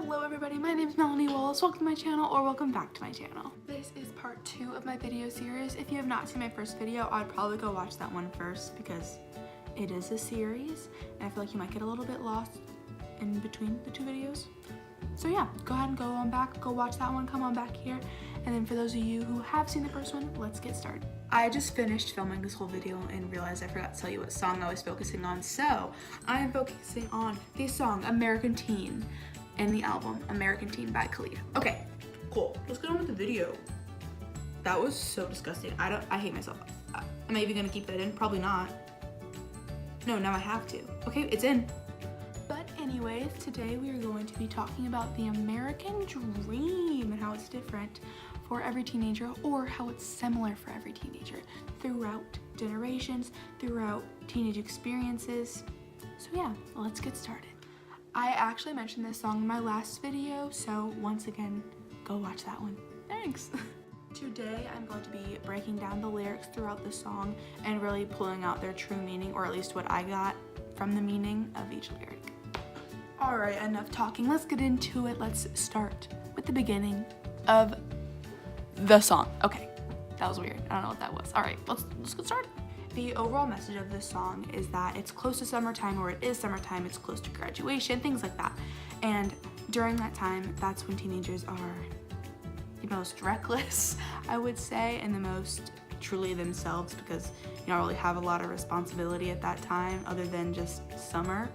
Hello everybody, my name is Melanie Wallace. Welcome to my channel, or welcome back to my channel. This is part 2 of my video series. If you have not seen my first video, I'd probably go watch that one first because it is a series and I feel like you might get a little bit lost in between the two videos. So yeah, go ahead and go on back, go watch that one, come on back here. And then for those of you who have seen the first one, let's get started. I just finished filming this whole video and realized I forgot to tell you what song I was focusing on. So I am focusing on the song American Teen and the album American Teen by Khalid. Okay, cool. Let's get on with the video. That was so disgusting. I hate myself. Am I even gonna keep that in? Probably not. No, now I have to. Okay, it's in. But anyways, today we are going to be talking about the American dream and how it's different for every teenager, or how it's similar for every teenager throughout generations, throughout teenage experiences. So yeah, let's get started. I actually mentioned this song in my last video, so once again, go watch that one. Thanks. Today, I'm going to be breaking down the lyrics throughout the song and really pulling out their true meaning, or at least what I got from the meaning of each lyric. All right, enough talking. Let's get into it. Let's start with the beginning of the song. Okay, that was weird. I don't know what that was. All right, let's get started. The overall message of this song is that it's close to summertime, or it is summertime, it's close to graduation, things like that. And during that time, that's when teenagers are the most reckless, I would say, and the most truly themselves, because you don't really have a lot of responsibility at that time other than just summer.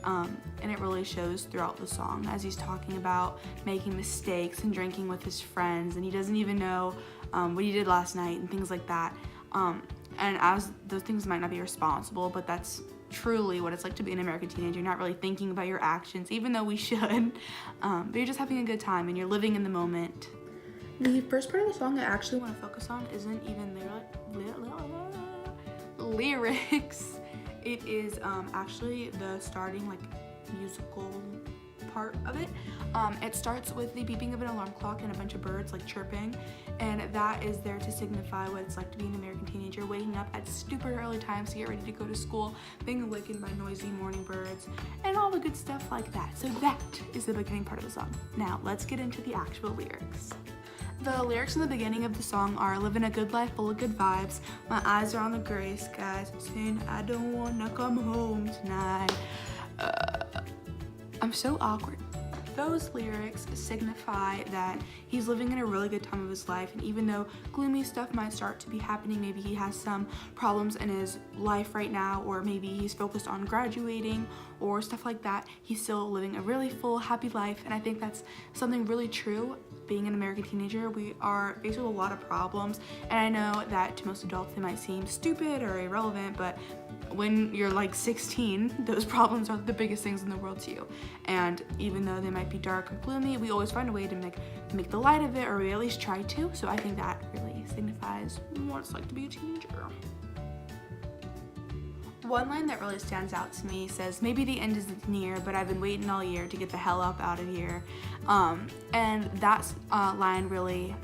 And it really shows throughout the song as he's talking about making mistakes and drinking with his friends, and he doesn't even know what he did last night and things like that. And as those things might not be responsible, but that's truly what it's like to be an American teenager. You're not really thinking about your actions, even though we should, but you're just having a good time and you're living in the moment. The first part of the song I actually want to focus on isn't even lyrics. It is actually the starting musical part of it. It starts with the beeping of an alarm clock and a bunch of birds chirping, and that is there to signify what it's like to be an American teenager, waking up at stupid early times to get ready to go to school, being awakened by noisy morning birds, and all the good stuff like that. So that is the beginning part of the song. Now let's get into the actual lyrics. The lyrics in the beginning of the song are living a good life full of good vibes. My eyes are on the gray skies, saying I don't wanna come home tonight. I'm so awkward. Those lyrics signify that he's living in a really good time of his life, and even though gloomy stuff might start to be happening, maybe he has some problems in his life right now, or maybe he's focused on graduating or stuff like that, he's still living a really full, happy life. And I think that's something really true. Being an American teenager, we are faced with a lot of problems, and I know that to most adults they might seem stupid or irrelevant, but when you're 16, those problems are the biggest things in the world to you. And even though they might be dark or gloomy, we always find a way to make the light of it, or we at least try to. So I think that really signifies what it's like to be a teenager. One line that really stands out to me says, maybe the end isn't near, but I've been waiting all year to get the hell up out of here. And that line really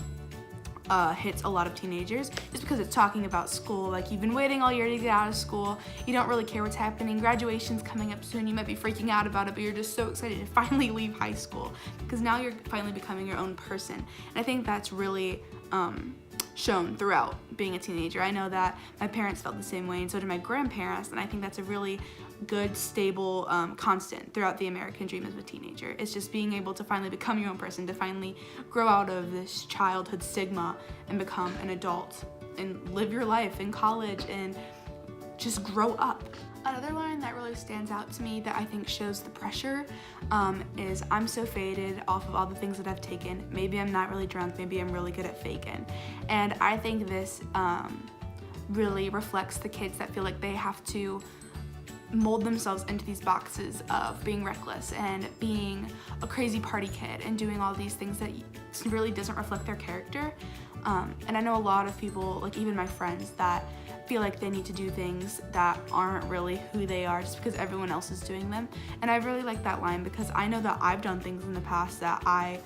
hits a lot of teenagers, just because it's talking about school. You've been waiting all year to get out of school, you don't really care what's happening, graduation's coming up soon, you might be freaking out about it, but you're just so excited to finally leave high school because now you're finally becoming your own person. And I think that's really shown throughout being a teenager. I know that my parents felt the same way, and so did my grandparents, and I think that's a really good, stable constant throughout the American dream as a teenager. It's just being able to finally become your own person, to finally grow out of this childhood stigma and become an adult and live your life in college and just grow up. Another line that really stands out to me that I think shows the pressure is, I'm so faded off of all the things that I've taken. Maybe I'm not really drunk, maybe I'm really good at faking. And I think this really reflects the kids that feel like they have to mold themselves into these boxes of being reckless and being a crazy party kid and doing all these things that really doesn't reflect their character. And I know a lot of people, even my friends, that feel like they need to do things that aren't really who they are just because everyone else is doing them. And I really like that line because I know that I've done things in the past that I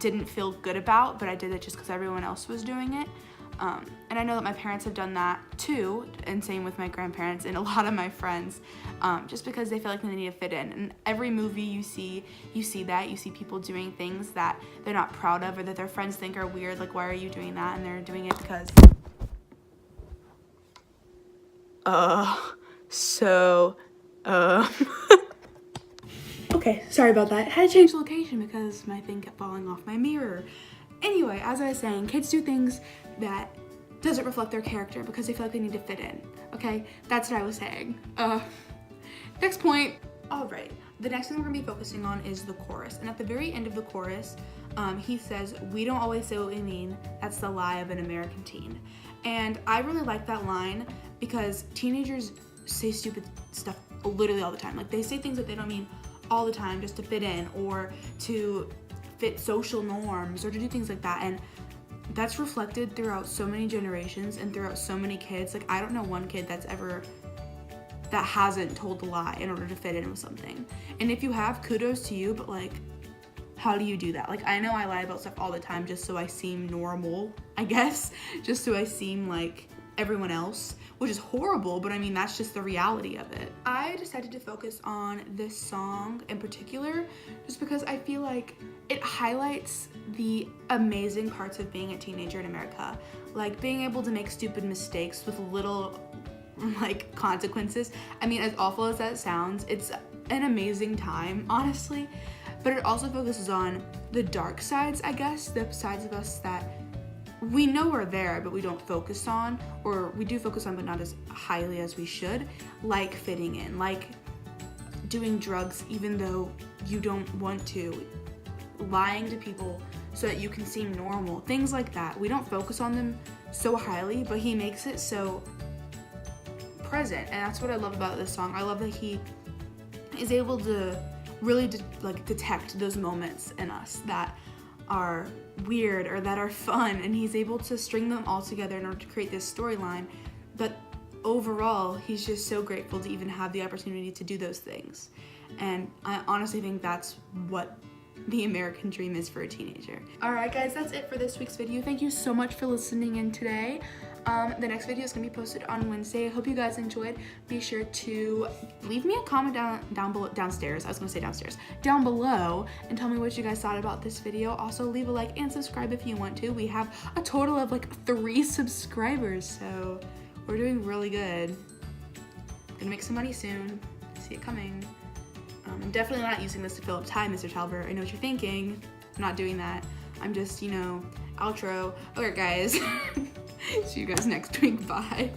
didn't feel good about, but I did it just because everyone else was doing it. And I know that my parents have done that too, and same with my grandparents and a lot of my friends, just because they feel like they need to fit in. And every movie you see that. You see people doing things that they're not proud of or that their friends think are weird, like, why are you doing that? And they're doing it because okay, sorry about that. Had to change the location because my thing kept falling off my mirror. Anyway, as I was saying, kids do things that doesn't reflect their character because they feel like they need to fit in, okay? That's what I was saying. Next point. All right, the next thing we're gonna be focusing on is the chorus. And at the very end of the chorus, he says, "We don't always say what we mean. That's the lie of an American teen." And I really like that line because teenagers say stupid stuff literally all the time. Like, they say things that they don't mean all the time just to fit in or to fit social norms or to do things like that. And that's reflected throughout so many generations and throughout so many kids. Like, I don't know one kid that hasn't told a lie in order to fit in with something. And if you have, kudos to you, but like, how do you do that? Like, I know I lie about stuff all the time just so I seem normal, I guess, just so I seem like everyone else, which is horrible, but I mean, that's just the reality of it. I decided to focus on this song in particular just because I feel like it highlights the amazing parts of being a teenager in America, like being able to make stupid mistakes with little like consequences. I mean, as awful as that sounds, it's an amazing time, honestly, but it also focuses on the dark sides, I guess, the sides of us that we know are there, but we don't focus on, or we do focus on, but not as highly as we should, like fitting in, like doing drugs even though you don't want to, lying to people so that you can seem normal, things like that. We don't focus on them so highly, but he makes it so present, and that's what I love about this song. I love that he is able to really detect those moments in us that are weird or that are fun, and he's able to string them all together in order to create this storyline. But overall, he's just so grateful to even have the opportunity to do those things. And I honestly think that's what the American dream is for a teenager. Alright guys, that's it for this week's video. Thank you so much for listening in today. The next video is going to be posted on Wednesday. I hope you guys enjoyed. Be sure to leave me a comment down below and tell me what you guys thought about this video. Also, leave a like and subscribe if you want to. We have a total of like 3 subscribers, so we're doing really good. Gonna make some money soon. See it coming. I'm definitely not using this to fill up time, Mr. Talbert. I know what you're thinking. I'm not doing that. I'm just, outro. Okay, guys. See you guys next week. Bye.